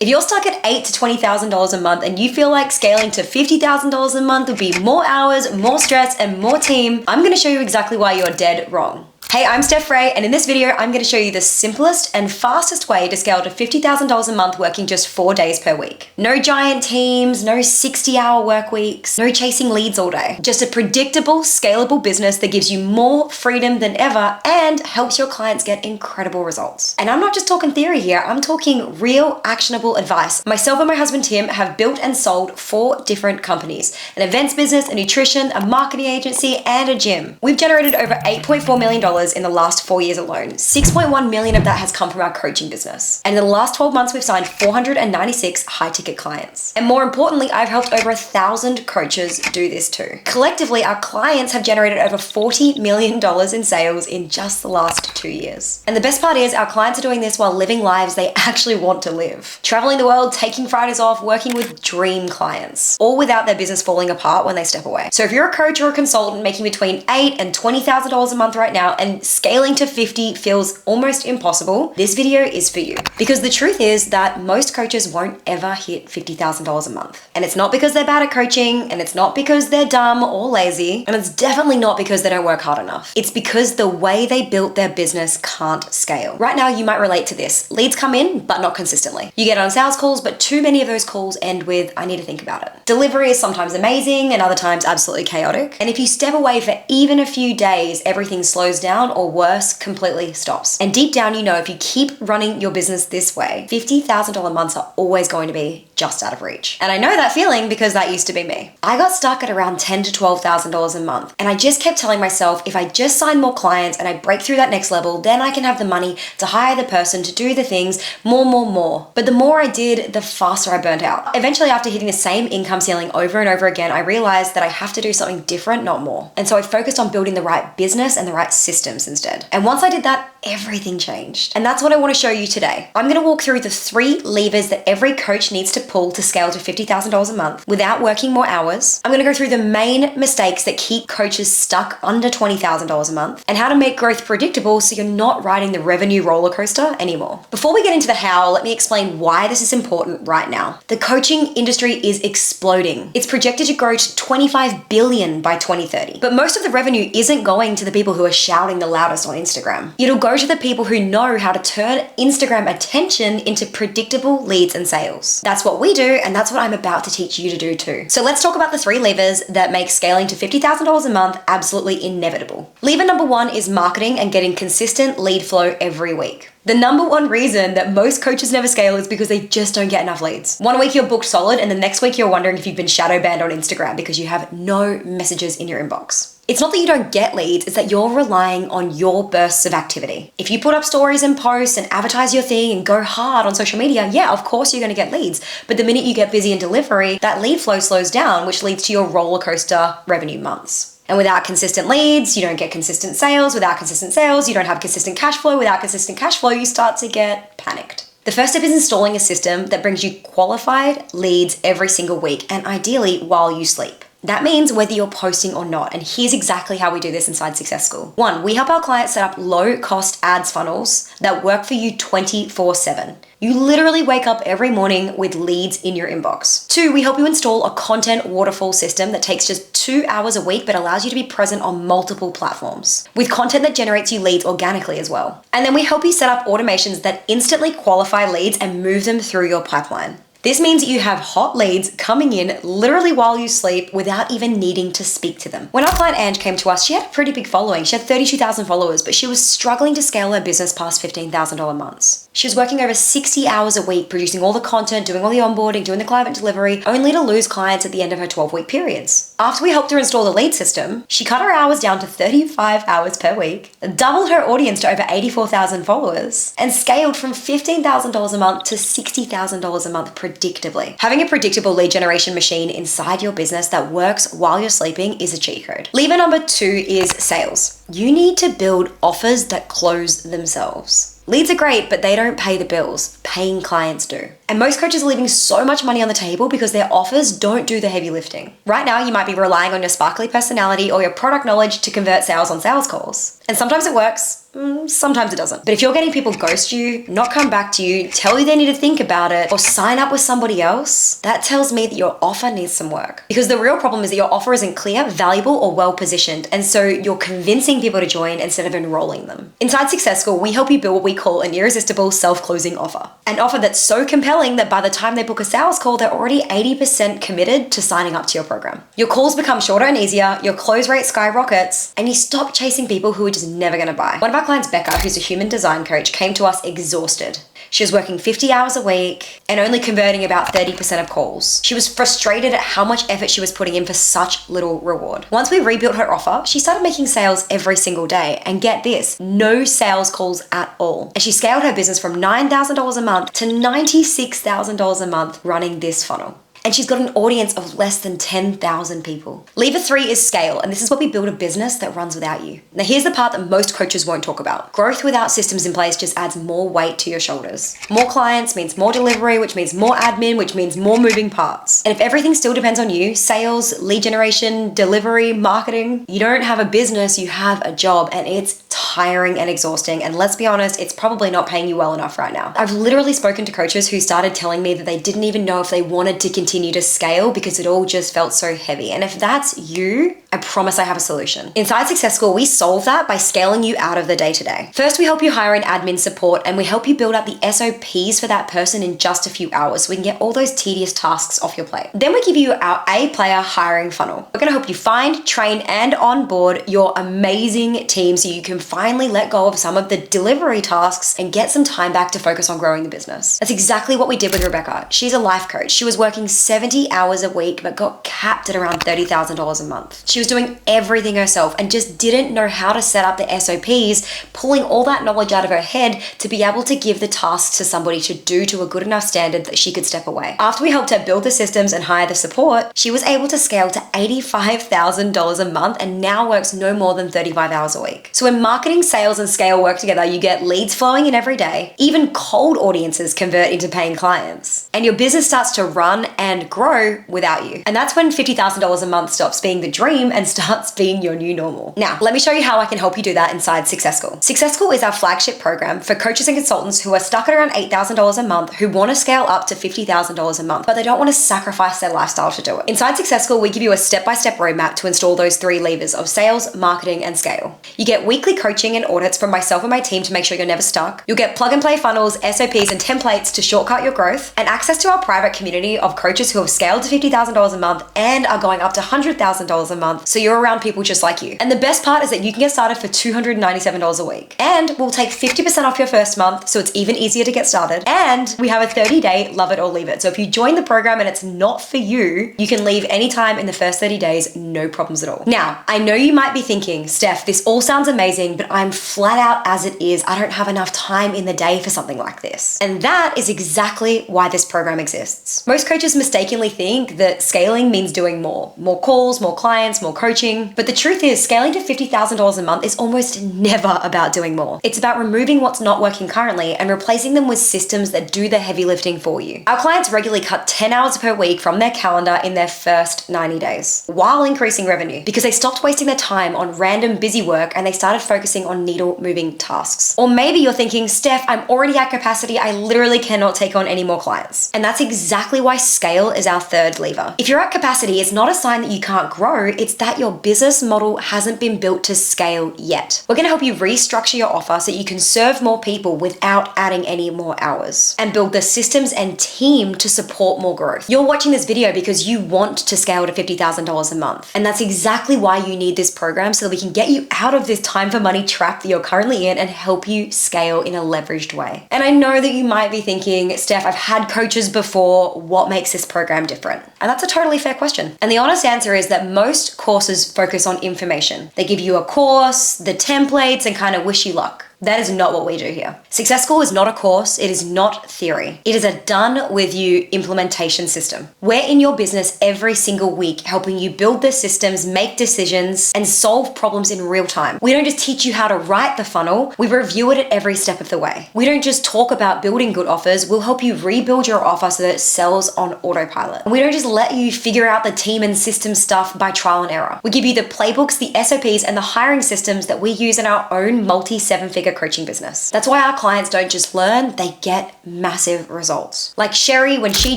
If you're stuck at $8,000 to $20,000 a month and you feel like scaling to $50,000 a month would be more hours, more stress, and more team, I'm gonna show you exactly why you're dead wrong. Hey, I'm Steph Frey, and in this video, I'm going to show you the simplest and fastest way to scale to $50,000 a month working just 4 days per week. No giant teams, no 60-hour work weeks, no chasing leads all day. Just a predictable, scalable business that gives you more freedom than ever and helps your clients get incredible results. And I'm not just talking theory here, I'm talking real, actionable advice. Myself and my husband Tim have built and sold 4 different companies: an events business, a nutrition, a marketing agency, and a gym. We've generated over $8.4 million in the last 4 years alone. 6.1 million of that has come from our coaching business. And in the last 12 months, we've signed 496 high-ticket clients. And more importantly, I've helped over 1,000 coaches do this too. Collectively, our clients have generated over $40 million in sales in just the last 2 years. And the best part is our clients are doing this while living lives they actually want to live. Traveling the world, taking Fridays off, working with dream clients, all without their business falling apart when they step away. So if you're a coach or a consultant making between $8,000 and $20,000 a month right now, and scaling to 50 feels almost impossible, this video is for you. Because the truth is that most coaches won't ever hit $50,000 a month. And it's not because they're bad at coaching, and it's not because they're dumb or lazy, and it's definitely not because they don't work hard enough. It's because the way they built their business can't scale. Right now, you might relate to this. Leads come in, but not consistently. You get on sales calls, but too many of those calls end with, I need to think about it. Delivery is sometimes amazing and other times absolutely chaotic. And if you step away for even a few days, everything slows down, or worse, completely stops. And deep down, you know, if you keep running your business this way, $50,000 months are always going to be just out of reach. And I know that feeling because that used to be me. I got stuck at around $10,000 to $12,000 a month. And I just kept telling myself, if I just sign more clients and I break through that next level, then I can have the money to hire the person to do the things more. But the more I did, the faster I burnt out. Eventually, after hitting the same income ceiling over and over again, I realized that I have to do something different, not more. And so I focused on building the right business and the right systems instead. And once I did that, everything changed. And that's what I want to show you today. I'm going to walk through the 3 levers that every coach needs to pull to scale to $50,000 a month without working more hours. I'm going to go through the main mistakes that keep coaches stuck under $20,000 a month and how to make growth predictable so you're not riding the revenue roller coaster anymore. Before we get into the how, let me explain why this is important right now. The coaching industry is exploding. It's projected to grow to $25 billion by 2030. But most of the revenue isn't going to the people who are shouting the loudest on Instagram. It'll go to the people who know how to turn Instagram attention into predictable leads and sales. That's what we do, and that's what I'm about to teach you to do too. So let's talk about the 3 levers that make scaling to $50,000 a month absolutely inevitable. Lever number 1 is marketing and getting consistent lead flow every week. The number 1 reason that most coaches never scale is because they just don't get enough leads. One week you're booked solid, and the next week you're wondering if you've been shadow banned on Instagram because you have no messages in your inbox. It's not that you don't get leads, it's that you're relying on your bursts of activity. If you put up stories and posts and advertise your thing and go hard on social media, yeah, of course you're gonna get leads. But the minute you get busy in delivery, that lead flow slows down, which leads to your roller coaster revenue months. And without consistent leads, you don't get consistent sales. Without consistent sales, you don't have consistent cash flow. Without consistent cash flow, you start to get panicked. The first step is installing a system that brings you qualified leads every single week, and ideally while you sleep. That means whether you're posting or not, and here's exactly how we do this inside Success School. 1, we help our clients set up low-cost ads funnels that work for you 24/7. You literally wake up every morning with leads in your inbox. 2, we help you install a content waterfall system that takes just 2 hours a week but allows you to be present on multiple platforms, with content that generates you leads organically as well. And then we help you set up automations that instantly qualify leads and move them through your pipeline. This means that you have hot leads coming in literally while you sleep without even needing to speak to them. When our client Ange came to us, she had a pretty big following. She had 32,000 followers, but she was struggling to scale her business past $15,000 months. She was working over 60 hours a week, producing all the content, doing all the onboarding, doing the client delivery, only to lose clients at the end of her 12-week periods. After we helped her install the lead system, she cut her hours down to 35 hours per week, doubled her audience to over 84,000 followers, and scaled from $15,000 a month to $60,000 a month predictably. Having a predictable lead generation machine inside your business that works while you're sleeping is a cheat code. Lever number 2 is sales. You need to build offers that close themselves. Leads are great, but they don't pay the bills. Paying clients do. And most coaches are leaving so much money on the table because their offers don't do the heavy lifting. Right now, you might be relying on your sparkly personality or your product knowledge to convert sales on sales calls. And sometimes it works, Sometimes it doesn't. But if you're getting people ghost you, not come back to you, tell you they need to think about it, or sign up with somebody else, that tells me that your offer needs some work. Because the real problem is that your offer isn't clear, valuable, or well positioned, and so you're convincing people to join instead of enrolling them. Inside Success School, we help you build what we call an irresistible self-closing offer. An offer that's so compelling that by the time they book a sales call, they're already 80% committed to signing up to your program. Your calls become shorter and easier, your close rate skyrockets, and you stop chasing people who are just never gonna buy. One of our clients, Becca, who's a human design coach, came to us exhausted. She was working 50 hours a week and only converting about 30% of calls. She was frustrated at how much effort she was putting in for such little reward. Once we rebuilt her offer, she started making sales every single day. And get this, no sales calls at all. And she scaled her business from $9,000 a month to $96,000 a month running this funnel. And she's got an audience of less than 10,000 people. Lever 3 is scale, and this is where we build a business that runs without you. Now here's the part that most coaches won't talk about. Growth without systems in place just adds more weight to your shoulders. More clients means more delivery, which means more admin, which means more moving parts. And if everything still depends on you, sales, lead generation, delivery, marketing, you don't have a business, you have a job, and it's tiring and exhausting. And let's be honest, it's probably not paying you well enough right now. I've literally spoken to coaches who started telling me that they didn't even know if they wanted to continue to scale because it all just felt so heavy. And if that's you, I promise I have a solution. Inside Success School, we solve that by scaling you out of the day-to-day. First, we help you hire an admin support, and we help you build out the SOPs for that person in just a few hours so we can get all those tedious tasks off your plate. Then we give you our A-player hiring funnel. We're gonna help you find, train, and onboard your amazing team so you can finally let go of some of the delivery tasks and get some time back to focus on growing the business. That's exactly what we did with Rebecca. She's a life coach. She was working 70 hours a week, but got capped at around $30,000 a month. She was doing everything herself and just didn't know how to set up the SOPs, pulling all that knowledge out of her head to be able to give the tasks to somebody to do to a good enough standard that she could step away. After we helped her build the systems and hire the support, she was able to scale to $85,000 a month and now works no more than 35 hours a week. So when marketing, sales, and scale work together, you get leads flowing in every day. Even cold audiences convert into paying clients. And your business starts to run and grow without you. And that's when $50,000 a month stops being the dream and starts being your new normal. Now, let me show you how I can help you do that inside Success School. Success School is our flagship program for coaches and consultants who are stuck at around $8,000 a month, who want to scale up to $50,000 a month, but they don't want to sacrifice their lifestyle to do it. Inside Success School, we give you a step-by-step roadmap to install those 3 levers of sales, marketing, and scale. You get weekly coaching and audits from myself and my team to make sure you're never stuck. You'll get plug-and-play funnels, SOPs, and templates to shortcut your growth, and access to our private community of coaches who have scaled to $50,000 a month and are going up to $100,000 a month, so you're around people just like you. And the best part is that you can get started for $297 a week. And we'll take 50% off your first month, so it's even easier to get started. And we have a 30-day love it or leave it. So if you join the program and it's not for you, you can leave anytime in the first 30 days, no problems at all. Now, I know you might be thinking, Steph, this all sounds amazing, but I'm flat out as it is. I don't have enough time in the day for something like this. And that is exactly why this program exists. Most coaches mistakenly think that scaling means doing more. More calls, more clients, more coaching. But the truth is, scaling to $50,000 a month is almost never about doing more. It's about removing what's not working currently and replacing them with systems that do the heavy lifting for you. Our clients regularly cut 10 hours per week from their calendar in their first 90 days, while increasing revenue, because they stopped wasting their time on random busy work and they started focusing on needle moving tasks. Or maybe you're thinking, Steph, I'm already at capacity. I literally cannot take on any more clients. And that's exactly why scale is our third lever. If you're at capacity, it's not a sign that you can't grow. It's that your business model hasn't been built to scale yet. We're going to help you restructure your offer so you can serve more people without adding any more hours, and build the systems and team to support more growth. You're watching this video because you want to scale to $50,000 a month. And that's exactly why you need this program, so that we can get you out of this time for money trap that you're currently in and help you scale in a leveraged way. And I know that you might be thinking, Steph, I've had coaches before. What makes this program different? And that's a totally fair question. And the honest answer is that most courses focus on information. They give you a course, the templates, and kind of wish you luck. That is not what we do here. Success School is not a course. It is not theory. It is a done with you implementation system. We're in your business every single week, helping you build the systems, make decisions, and solve problems in real time. We don't just teach you how to write the funnel. We review it at every step of the way. We don't just talk about building good offers. We'll help you rebuild your offer so that it sells on autopilot. And we don't just let you figure out the team and system stuff by trial and error. We give you the playbooks, the SOPs, and the hiring systems that we use in our own multi-7-figure six-figure coaching business. That's why our clients don't just learn, they get massive results. Like Sherry, when she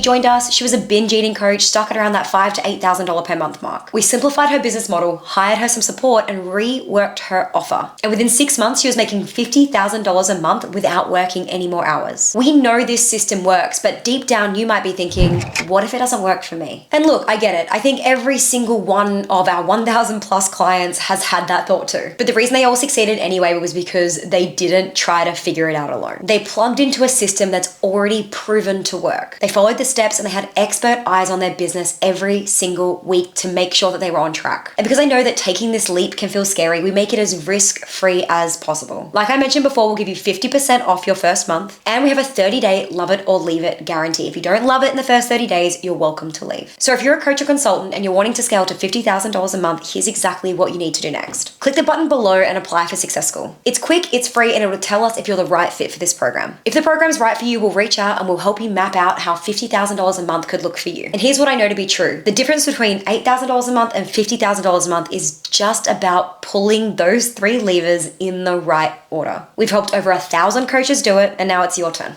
joined us, she was a binge eating coach stuck at around that $5,000 to $8,000 per month mark. We simplified her business model, hired her some support, and reworked her offer. And within 6 months, she was making $50,000 a month without working any more hours. We know this system works, but deep down you might be thinking, what if it doesn't work for me? And look, I get it. I think every single one of our 1,000 plus clients has had that thought too. But the reason they all succeeded anyway was because they didn't try to figure it out alone. They plugged into a system that's already proven to work. They followed the steps and they had expert eyes on their business every single week to make sure that they were on track. And because I know that taking this leap can feel scary, we make it as risk-free as possible. Like I mentioned before, we'll give you 50% off your first month, and we have a 30-day love it or leave it guarantee. If you don't love it in the first 30 days, you're welcome to leave. So if you're a coach or consultant and you're wanting to scale to $50,000 a month, here's exactly what you need to do next. Click the button below and apply for Success School. It's quick, it's free, and it will tell us if you're the right fit for this program. If the program's right for you, we'll reach out and we'll help you map out how $50,000 a month could look for you. And here's what I know to be true. The difference between $8,000 a month and $50,000 a month is just about pulling those three levers in the right order. We've helped over 1,000 coaches do it, and now it's your turn.